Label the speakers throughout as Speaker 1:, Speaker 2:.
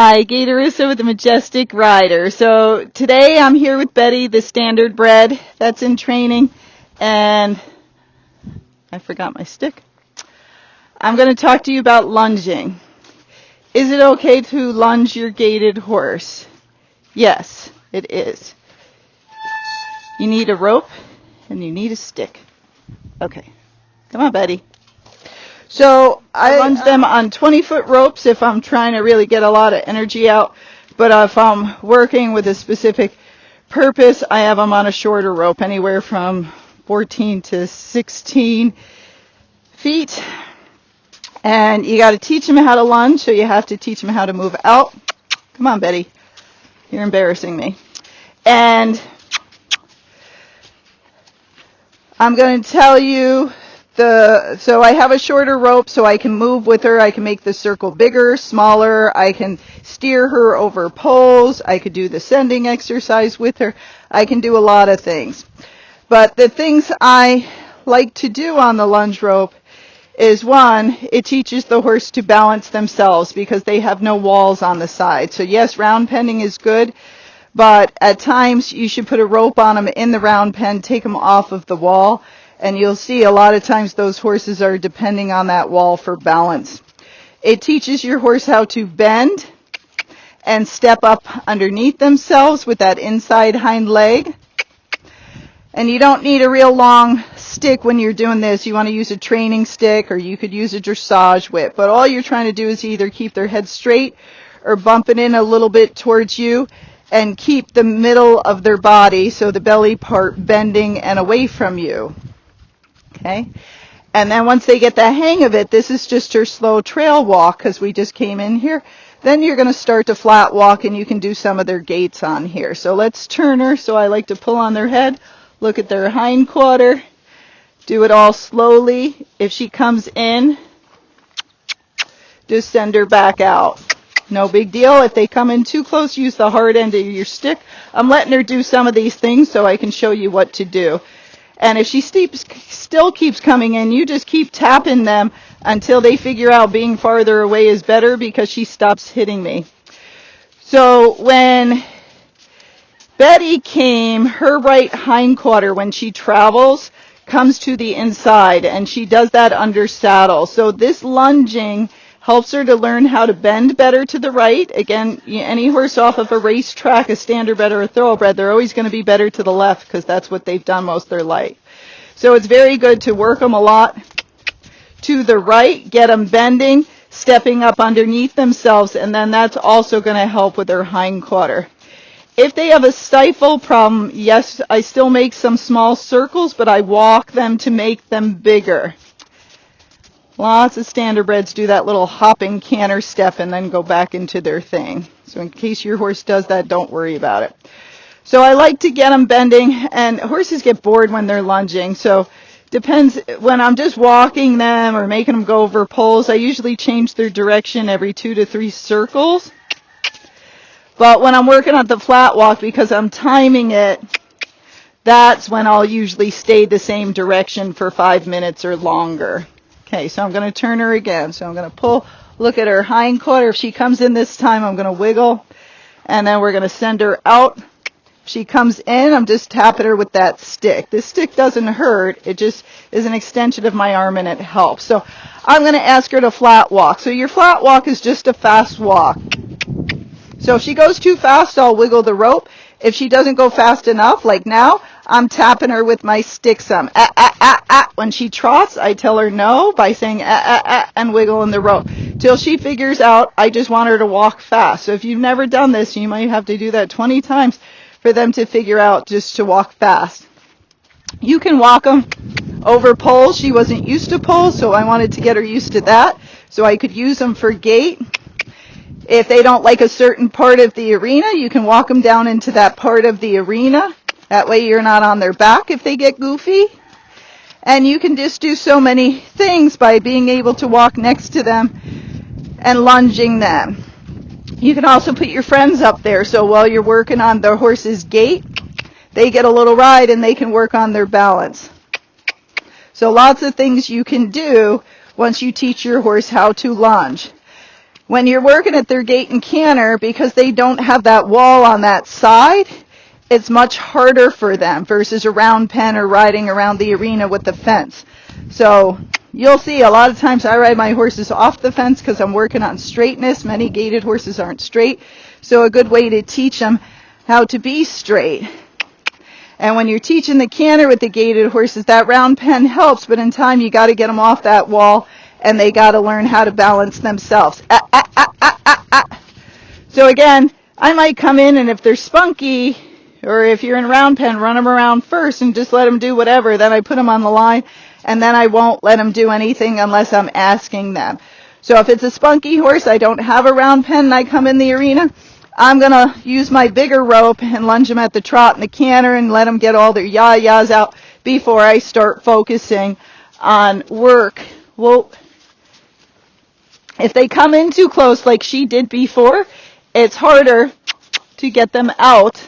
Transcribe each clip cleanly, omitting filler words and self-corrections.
Speaker 1: Hi, Gaye DeRusso with the Majestic rider. So today I'm here with Betty, the standard bred that's in training, and I forgot my stick. I'm going to talk to you about lunging. Is it okay to lunge your gaited horse? Yes, it is. You need a rope and you need a stick. Okay, come on, Betty. So I lunge them on 20-foot ropes if I'm trying to really get a lot of energy out. But if I'm working with a specific purpose, I have them on a shorter rope, anywhere from 14 to 16 feet. And you got to teach them how to lunge, so you have to teach them how to move out. Come on, Betty. You're embarrassing me. And I'm going to tell you, so I have a shorter rope so I can move with her. I can make the circle bigger, smaller. I can steer her over poles. I could do the sending exercise with her. I can do a lot of things. But the things I like to do on the lunge rope is, one, it teaches the horse to balance themselves because they have no walls on the side. So yes, round penning is good, but at times you should put a rope on them in the round pen, take them off of the wall. And you'll see a lot of times those horses are depending on that wall for balance. It teaches your horse how to bend and step up underneath themselves with that inside hind leg. And you don't need a real long stick when you're doing this. You want to use a training stick, or you could use a dressage whip. But all you're trying to do is either keep their head straight or bump it in a little bit towards you and keep the middle of their body, so the belly part, bending and away from you. Okay, and then once they get the hang of it, this is just her slow trail walk because we just came in here. Then you're going to start to flat walk, and you can do some of their gaits on here. So let's turn her. So I like to pull on their head, look at their hind quarter, do it all slowly. If she comes in, just send her back out. No big deal. If they come in too close, use the hard end of your stick. I'm letting her do some of these things so I can show you what to do. And if she still keeps coming in, you just keep tapping them until they figure out being farther away is better, because she stops hitting me. So when Betty came, her right hindquarter, when she travels, comes to the inside, and she does that under saddle. So this lunging helps her to learn how to bend better to the right. Again, any horse off of a racetrack, a standardbred or a thoroughbred, they're always going to be better to the left because that's what they've done most of their life. So it's very good to work them a lot to the right, get them bending, stepping up underneath themselves, and then that's also going to help with their hindquarter. If they have a stifle problem, yes, I still make some small circles, but I walk them to make them bigger. Lots of standardbreds do that little hopping canter step and then go back into their thing. So in case your horse does that, don't worry about it. So I like to get them bending, and horses get bored when they're lunging. So depends, when I'm just walking them or making them go over poles, I usually change their direction every 2 to 3 circles. But when I'm working on the flat walk, because I'm timing it, that's when I'll usually stay the same direction for 5 minutes or longer. Okay, so I'm going to turn her again. So I'm going to pull, look at her hind quarter. If she comes in this time, I'm going to wiggle, and then we're going to send her out. If she comes in, I'm just tapping her with that stick. This stick doesn't hurt. It just is an extension of my arm, and it helps. So I'm going to ask her to flat walk. So your flat walk is just a fast walk. So if she goes too fast, I'll wiggle the rope. If she doesn't go fast enough, like now, I'm tapping her with my stick some. When she trots, I tell her no by saying and wiggling the rope till she figures out I just want her to walk fast. So if you've never done this, you might have to do that 20 times for them to figure out just to walk fast. You can walk them over poles. She wasn't used to poles, so I wanted to get her used to that. So I could use them for gait. If they don't like a certain part of the arena, you can walk them down into that part of the arena. That way you're not on their back if they get goofy. And you can just do so many things by being able to walk next to them and lunging them. You can also put your friends up there, so while you're working on the horse's gait, they get a little ride and they can work on their balance. So lots of things you can do once you teach your horse how to lunge. When you're working at their gait and canter, because they don't have that wall on that side, it's much harder for them versus a round pen or riding around the arena with the fence. So you'll see a lot of times I ride my horses off the fence because I'm working on straightness. Many gaited horses aren't straight. So a good way to teach them how to be straight. And when you're teaching the canter with the gaited horses, that round pen helps, but in time you got to get them off that wall and they got to learn how to balance themselves. So again, I might come in, and if they're spunky, or if you're in round pen, run them around first and just let them do whatever. Then I put them on the line, and then I won't let them do anything unless I'm asking them. So if it's a spunky horse, I don't have a round pen, and I come in the arena, I'm going to use my bigger rope and lunge them at the trot and the canter and let them get all their yah-yahs out before I start focusing on work. Well, if they come in too close like she did before, it's harder to get them out.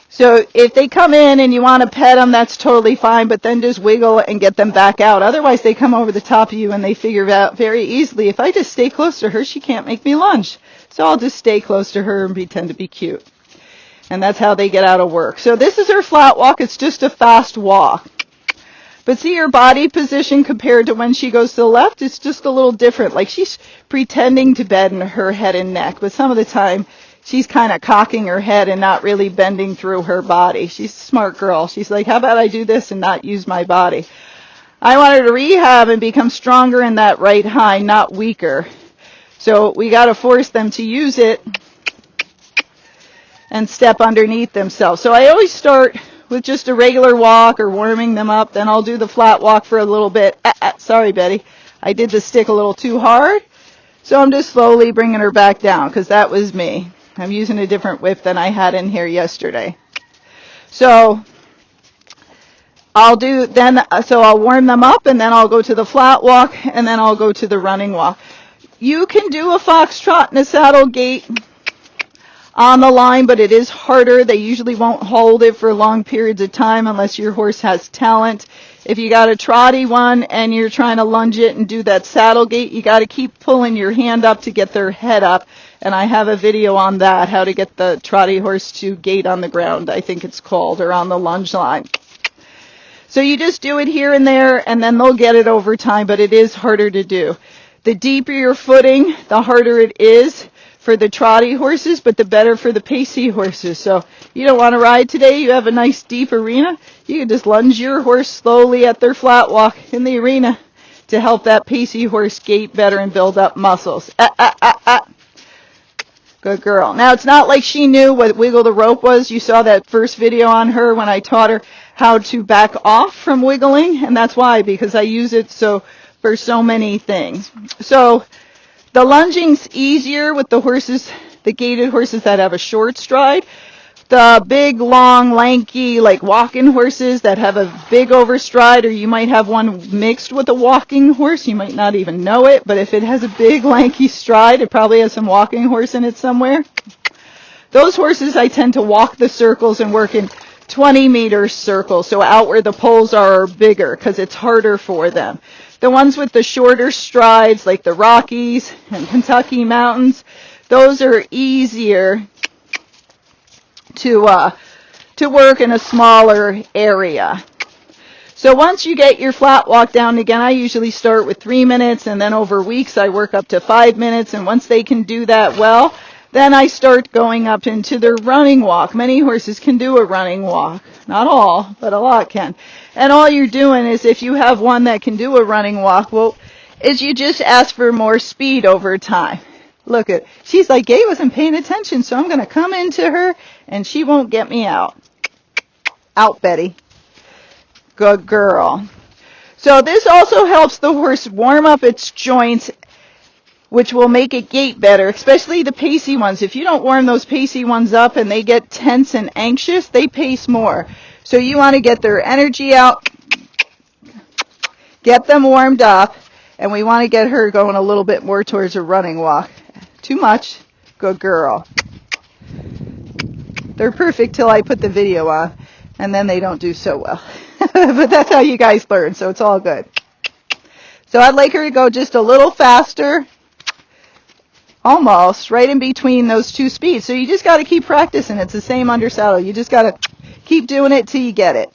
Speaker 1: So if they come in and you want to pet them, that's totally fine, but then just wiggle and get them back out. Otherwise, they come over the top of you and they figure out very easily, if I just stay close to her, she can't make me lunge. So I'll just stay close to her and pretend to be cute. And that's how they get out of work. So this is her flat walk. It's just a fast walk. But see her body position compared to when she goes to the left, it's just a little different. Like she's pretending to bend her head and neck, but some of the time she's kind of cocking her head and not really bending through her body. She's a smart girl. She's like, how about I do this and not use my body? I want her to rehab and become stronger in that right hind, not weaker. So we got to force them to use it and step underneath themselves. So I always start with just a regular walk or warming them up. Then I'll do the flat walk for a little bit. Sorry, Betty. I did the stick a little too hard. So I'm just slowly bringing her back down because that was me. I'm using a different whip than I had in here yesterday. So I'll warm them up, and then I'll go to the flat walk, and then I'll go to the running walk. You can do a foxtrot and a saddle gait on the line, but it is harder. They usually won't hold it for long periods of time unless your horse has talent. If you got a trotty one and you're trying to lunge it and do that saddle gait, you got to keep pulling your hand up to get their head up. And I have a video on that, how to get the trotty horse to gait on the ground, I think it's called, or on the lunge line. So you just do it here and there, and then they'll get it over time, but it is harder to do. The deeper your footing, the harder it is for the trotty horses, but the better for the pacey horses. So you don't want to ride today, you have a nice deep arena, you can just lunge your horse slowly at their flat walk in the arena to help that pacey horse gait better and build up muscles. Good girl. Now, it's not like she knew what wiggle the rope was. You saw that first video on her when I taught her how to back off from wiggling, and that's why, because I use it for so many things. So the lunging's easier with the horses, the gaited horses that have a short stride. The big, long, lanky, like walking horses that have a big overstride, or you might have one mixed with a walking horse. You might not even know it, but if it has a big, lanky stride, it probably has some walking horse in it somewhere. Those horses, I tend to walk the circles and work in 20-meter circles, so out where the poles are bigger, because it's harder for them. The ones with the shorter strides, like the Rockies and Kentucky Mountains, those are easier to work in a smaller area. So once you get your flat walk down, again, I usually start with 3 minutes, and then over weeks I work up to 5 minutes, and once they can do that well, then I start going up into their running walk. Many horses can do a running walk. Not all, but a lot can. And all you're doing is, if you have one that can do a running walk, is you just ask for more speed over time. Look at, she's like, Gaye wasn't paying attention, so I'm going to come into her, and she won't get me out. Out, Betty. Good girl. So this also helps the horse warm up its joints, which will make it gait better, especially the pacey ones. If you don't warm those pacey ones up and they get tense and anxious, they pace more. So you want to get their energy out, get them warmed up, and we want to get her going a little bit more towards a running walk. Too much. Good girl. They're perfect till I put the video on, and then they don't do so well. But that's how you guys learn, so it's all good. So I'd like her to go just a little faster. almost right in between those two speeds. So you just got to keep practicing. It's the same under saddle. You just got to keep doing it till you get it.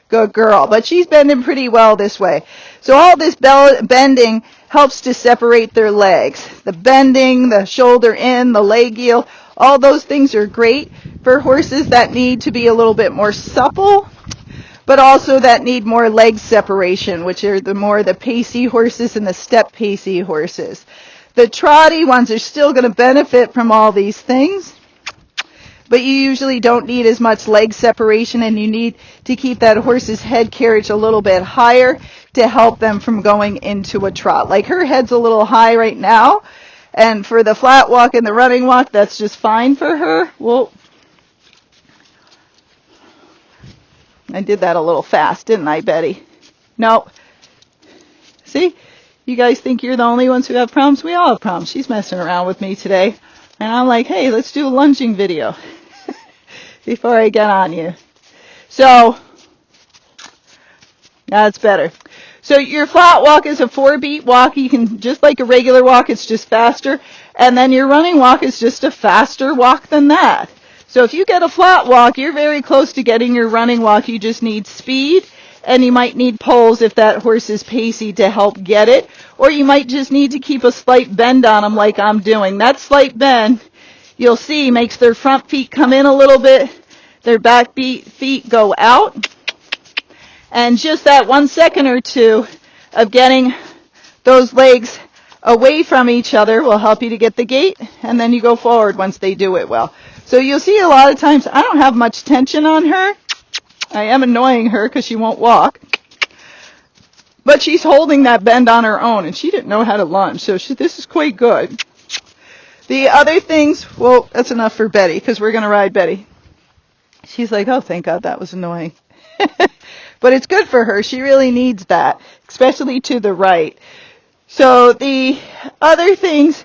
Speaker 1: Good girl. But she's bending pretty well this way. So all this bending helps to separate their legs. The bending, the shoulder in, the leg heel, all those things are great for horses that need to be a little bit more supple, but also that need more leg separation, which are the pacey horses and the step pacey horses. The trotty ones are still going to benefit from all these things, but you usually don't need as much leg separation, and you need to keep that horse's head carriage a little bit higher to help them from going into a trot. Like her head's a little high right now, and for the flat walk and the running walk, that's just fine for her. Well, I did that a little fast, didn't I, Betty? No. See? You guys think you're the only ones who have problems? We all have problems. She's messing around with me today. And I'm like, hey, let's do a lunging video before I get on you. So, that's better. So your flat walk is a 4-beat walk. You can, just like a regular walk, it's just faster. And then your running walk is just a faster walk than that. So if you get a flat walk, you're very close to getting your running walk. You just need speed, and you might need poles if that horse is pacey to help get it. Or you might just need to keep a slight bend on them like I'm doing. That slight bend, you'll see, makes their front feet come in a little bit, their back feet go out. And just that 1 second or two of getting those legs away from each other will help you to get the gait, and then you go forward once they do it well. So you'll see a lot of times I don't have much tension on her. I am annoying her because she won't walk. But she's holding that bend on her own, and she didn't know how to lunge, so this is quite good. The other things, well, that's enough for Betty, because we're going to ride Betty. She's like, oh, thank God, that was annoying. But it's good for her. She really needs that, especially to the right. So the other things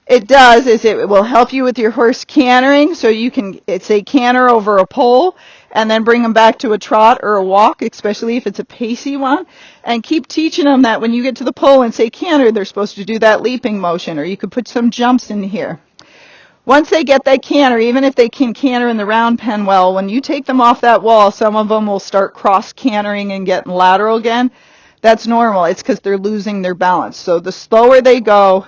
Speaker 1: it does is it will help you with your horse cantering. So you can, say, canter over a pole and then bring them back to a trot or a walk, especially if it's a pacey one. And keep teaching them that when you get to the pole and say canter, they're supposed to do that leaping motion, or you could put some jumps in here. Once they get that canter, even if they can canter in the round pen well, when you take them off that wall, some of them will start cross-cantering and getting lateral again. That's normal. It's because they're losing their balance. So the slower they go,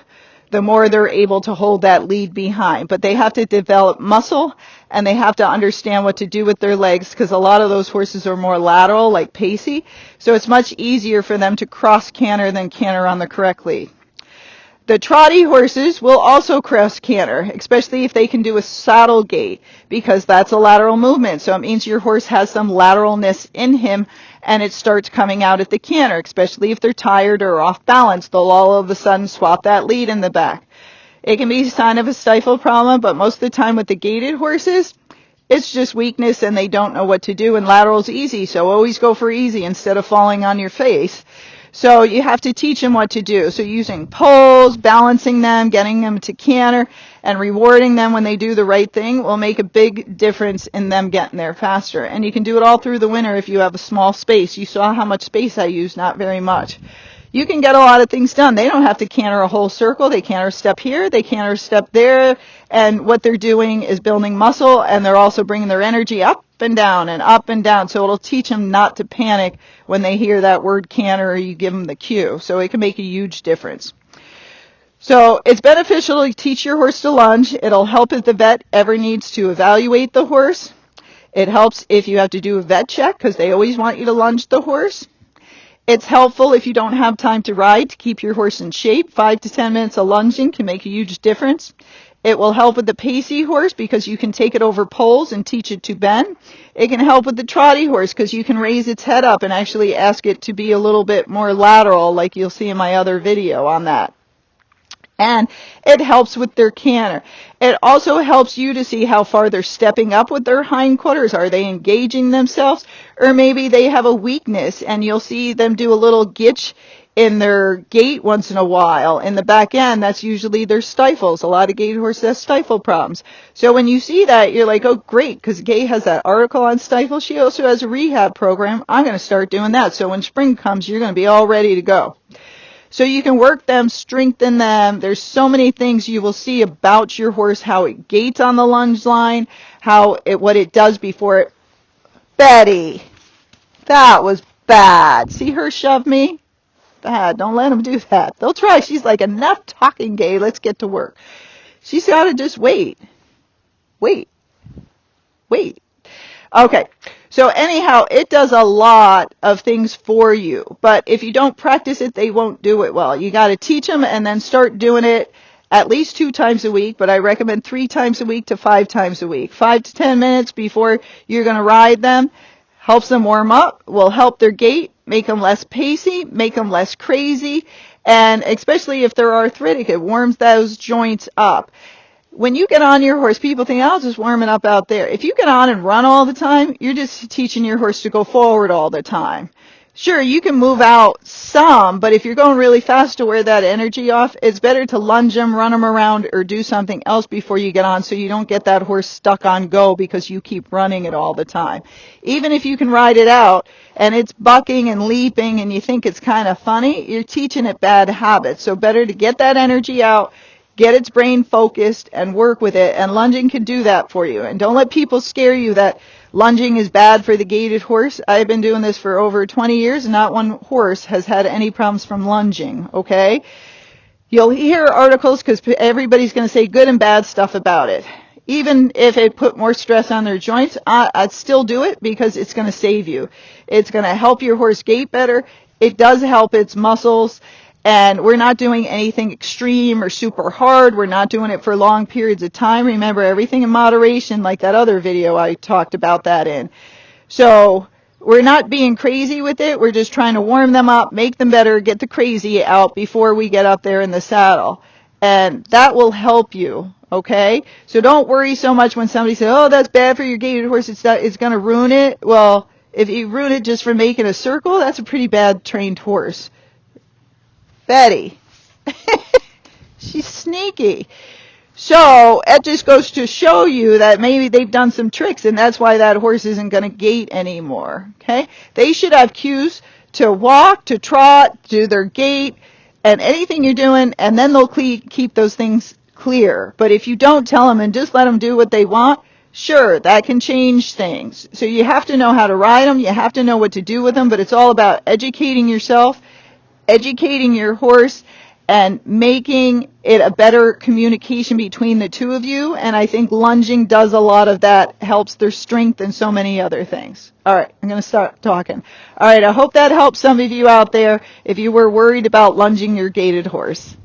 Speaker 1: the more they're able to hold that lead behind. But they have to develop muscle, and they have to understand what to do with their legs, because a lot of those horses are more lateral, like pacey. So it's much easier for them to cross-canter than canter on the correct lead. The trotty horses will also cross canter, especially if they can do a saddle gait, because that's a lateral movement. So it means your horse has some lateralness in him, and it starts coming out at the canter, especially if they're tired or off balance. They'll all of a sudden swap that lead in the back. It can be a sign of a stifle problem, but most of the time with the gaited horses, it's just weakness and they don't know what to do, and lateral's easy, so always go for easy instead of falling on your face. So you have to teach them what to do. So using poles, balancing them, getting them to canter, and rewarding them when they do the right thing will make a big difference in them getting there faster. And you can do it all through the winter if you have a small space. You saw how much space I use, not very much. You can get a lot of things done. They don't have to canter a whole circle. They canter a step here, they canter a step there, and what they're doing is building muscle, and they're also bringing their energy up and down and up and down. So it'll teach them not to panic when they hear that word canter or you give them the cue. So it can make a huge difference. So it's beneficial to teach your horse to lunge. It'll help if the vet ever needs to evaluate the horse. It helps if you have to do a vet check, because they always want you to lunge the horse. It's helpful if you don't have time to ride to keep your horse in shape. 5 to 10 minutes of lunging can make a huge difference. It will help with the pacey horse because you can take it over poles and teach it to bend. It can help with the trotty horse because you can raise its head up and actually ask it to be a little bit more lateral, like you'll see in my other video on that. And it helps with their canter. It also helps you to see how far they're stepping up with their hindquarters. Are they engaging themselves? Or maybe they have a weakness, and you'll see them do a little gitch in their gait once in a while. In the back end, that's usually their stifles. A lot of gait horses have stifle problems. So when you see that, you're like, oh, great, because Gaye has that article on stifle. She also has a rehab program. I'm going to start doing that. So when spring comes, you're going to be all ready to go. So you can work them, strengthen them. There's so many things you will see about your horse, how it gaits on the lunge line, what it does before it. Betty, that was bad. See her shove me? Bad. Don't let them do that. They'll try. She's like, enough talking, Gaye. Let's get to work. She's got to just wait. Wait. Okay. So anyhow, it does a lot of things for you. But if you don't practice it, they won't do it well. You got to teach them and then start doing it at least 2 times a week. But I recommend 3 times a week to 5 times a week. 5 to 10 minutes before you're going to ride them. Helps them warm up, will help their gait, make them less pacey, make them less crazy, and especially if they're arthritic, it warms those joints up. When you get on your horse, people think, I'll just warm it up out there. If you get on and run all the time, you're just teaching your horse to go forward all the time. Sure, you can move out some, but if you're going really fast to wear that energy off, it's better to lunge them, run them around, or do something else before you get on so you don't get that horse stuck on go because you keep running it all the time. Even if you can ride it out and it's bucking and leaping and you think it's kind of funny, you're teaching it bad habits. So better to get that energy out, get its brain focused, and work with it. And lunging can do that for you. And don't let people scare you that lunging is bad for the gaited horse. I've been doing this for over 20 years, and not one horse has had any problems from lunging, okay? You'll hear articles because everybody's going to say good and bad stuff about it. Even if it put more stress on their joints, I'd still do it because it's going to save you. It's going to help your horse gait better. It does help its muscles. And we're not doing anything extreme or super hard. We're not doing it for long periods of time. Remember, everything in moderation, like that other video I talked about that in. So we're not being crazy with it. We're just trying to warm them up, make them better, get the crazy out before we get up there in the saddle. And that will help you, okay? So don't worry so much when somebody says, oh, that's bad for your gaited horse. It's going to ruin it. Well, if you ruin it just for making a circle, that's a pretty bad trained horse. Betty. She's sneaky. So it just goes to show you that maybe they've done some tricks, and that's why that horse isn't going to gait anymore. Okay? They should have cues to walk, to trot, do their gait, and anything you're doing, and then they'll keep those things clear. But if you don't tell them and just let them do what they want, sure, that can change things. So you have to know how to ride them. You have to know what to do with them, but it's all about educating yourself, educating your horse, and making it a better communication between the two of you. And I think lunging does a lot of that, helps their strength and so many other things. All right, I'm going to start talking. All right, I hope that helps some of you out there if you were worried about lunging your gaited horse.